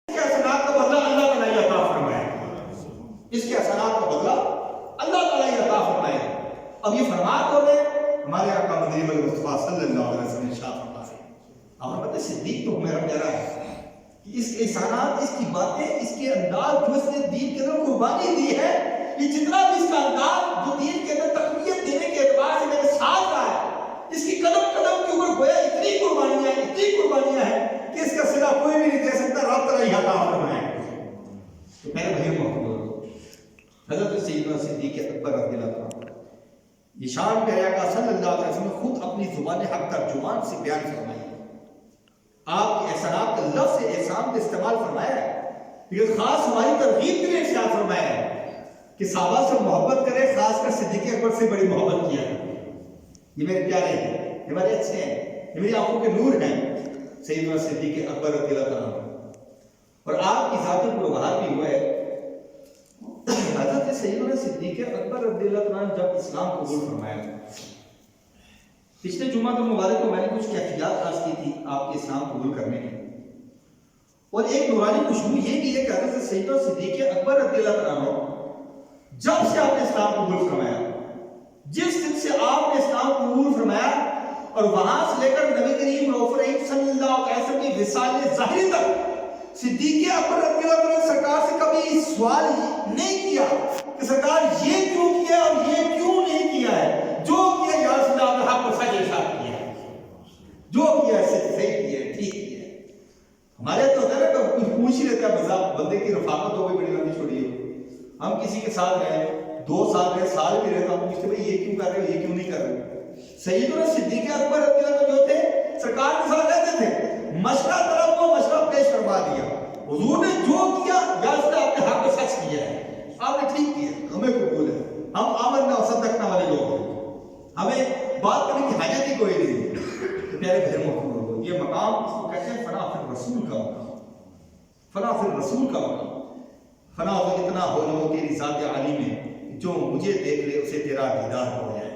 کے احسانات کا بدلہ اللہ تعالیٰ یہ عطا فرمائے، اس کے احسانات کا بدلہ اللہ تعالیٰ یہ عطا فرمائے۔ اب یہ فرما کون ہے؟ ہمارے آقا مدنی مصطفیٰ صلی اللہ علیہ وسلم نے ارشاد فرمایا، آپ نے پتہ صدیق تو میرا پیارا ہے کہ اس کے احسانات، اس کی باتیں، اس کے انداز جو اس نے دین کے اندر قربانی دی ہے، یہ جتنا بھی اس کا انداز جو دین کے اندر تقویت دینے کے اعتبار سے میرے ساتھ رہا ہے، اس کی قدم قدم کے اوپر گویا اتنی قربانیاں ہیں کہ اس کا صلہ کوئی بھی نہیں دے سکتا، رب تعالیٰ یہ عطا فرمائے۔ تو میرے بھائی محبوب، حضرت سیدنا صدیق اکبر رضی اللہ عنہ یہ شان پیارے آقا صلی اللہ علیہ وسلم نے خود اپنی زبان حق ترجمان سے بیان فرمائی۔ آپ کے احسانات کا لفظ احسان کا استعمال فرمایا ہے، لیکن خاص ہماری ترغیب کے لیے ارشاد فرمایا ہے کہ صحابہ سے محبت کرے، خاص کر صدیق اکبر سے بڑی محبت کیا ہے۔ یہ میرے پیارے ہیں، یہ ہمارے اچھے ہیں، یہ میری آنکھوں کے نور ہیں، سیدنا صدیق اکبر رضی اللہ عنہ۔ اور آپ کی ذات پروبہار بھی ہوا ہے۔ حضرت سیدنا صدیق اکبر رضی اللہ عنہ جب اسلام قبول فرمایا، پچھلے جمعہ تو مبارک کو میں نے کچھ کیفیات خاص کی تھی آپ کے اسلام قبول کرنے کی، اور ایک نورانی خوشبو یہ بھی ہے کہ حضرت سیدنا صدیق اکبر رضی اللہ عنہ جب سے آپ نے اسلام قبول فرمایا، جس دن سے آپ نے اسلام قبول فرمایا اور وہاں سے لے کر نبی کریم رؤوف رحیم صلی اللہ علیہ وسلم کی وصال ظاہری تک صدیق اکبر رضی اللہ عنہ سرکار سے کبھی سوال نہیں کیا کہ سرکار یہ کیوں کیا اور یہ کیوں نہیں کیا ہے، جو کیا یا رسول اللہ نے حق کو سچ ارشاد کیا ہے، جو کیا ہے صحیح کیا ہے، ٹھیک کیا ہے۔ ہمارے تو ہوتا ہے نا کہ کچھ پوچھ ہی لیتا ہے مذاق، بندے کی رفاقت ہو گئی بڑی لمبی چھوڑی ہو، ہم کسی کے ساتھ رہے 2 سال رہے، سال بھی رہے تو ہم پوچھتے بھائی یہ کیوں کر رہے ہو، یہ کیوں نہیں کر رہے۔ سیدنا صدیق اکبر رضی اللہ عنہ جو تھے سرکار کے ساتھ رہتے تھے، مشورہ طلب کو مشورہ پیش فرما دیا، حضور نے جو کیا یا اس نے آپ نے حق کو سچ کیا ہے، آپ نے ٹھیک کیا، ہمیں قبول ہے، ہم آمنا و صدقنا والے لوگ ہیں، ہمیں بات کرنے کی حاجت ہی کوئی نہیں۔ پیارے بھائی محبوب، یہ مقام اس کو کہتے ہیں فنا فی الرسول کا مقام، فنا فی الرسول کا مقام، فنا ہو اتنا ہو لو تیری ذات عالی میں، جو مجھے دیکھ لے اسے تیرا دیدار ہو جائے۔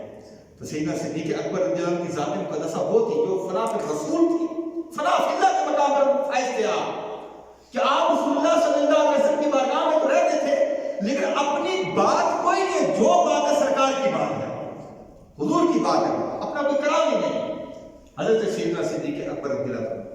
تو سیدنا صدیق اکبر رضی اللہ عنہ کی ذات مقدسہ وہ تھی جو فنا فی الرسول تھی، فنا فی اللہ کے مقام پر فائز تھے آپ، کہ آپ رسول اللہ صلی اللہ علیہ وسلم کی بارگاہ میں تو رہتے تھے، لیکن اپنی بات کوئی نہیں، جو بات ہے سرکار کی بات ہے، حضور کی بات ہے، اپنا کوئی کلام ہی نہیں۔ حضرت سیدنا صدیق اکبر رضی اللہ عنہ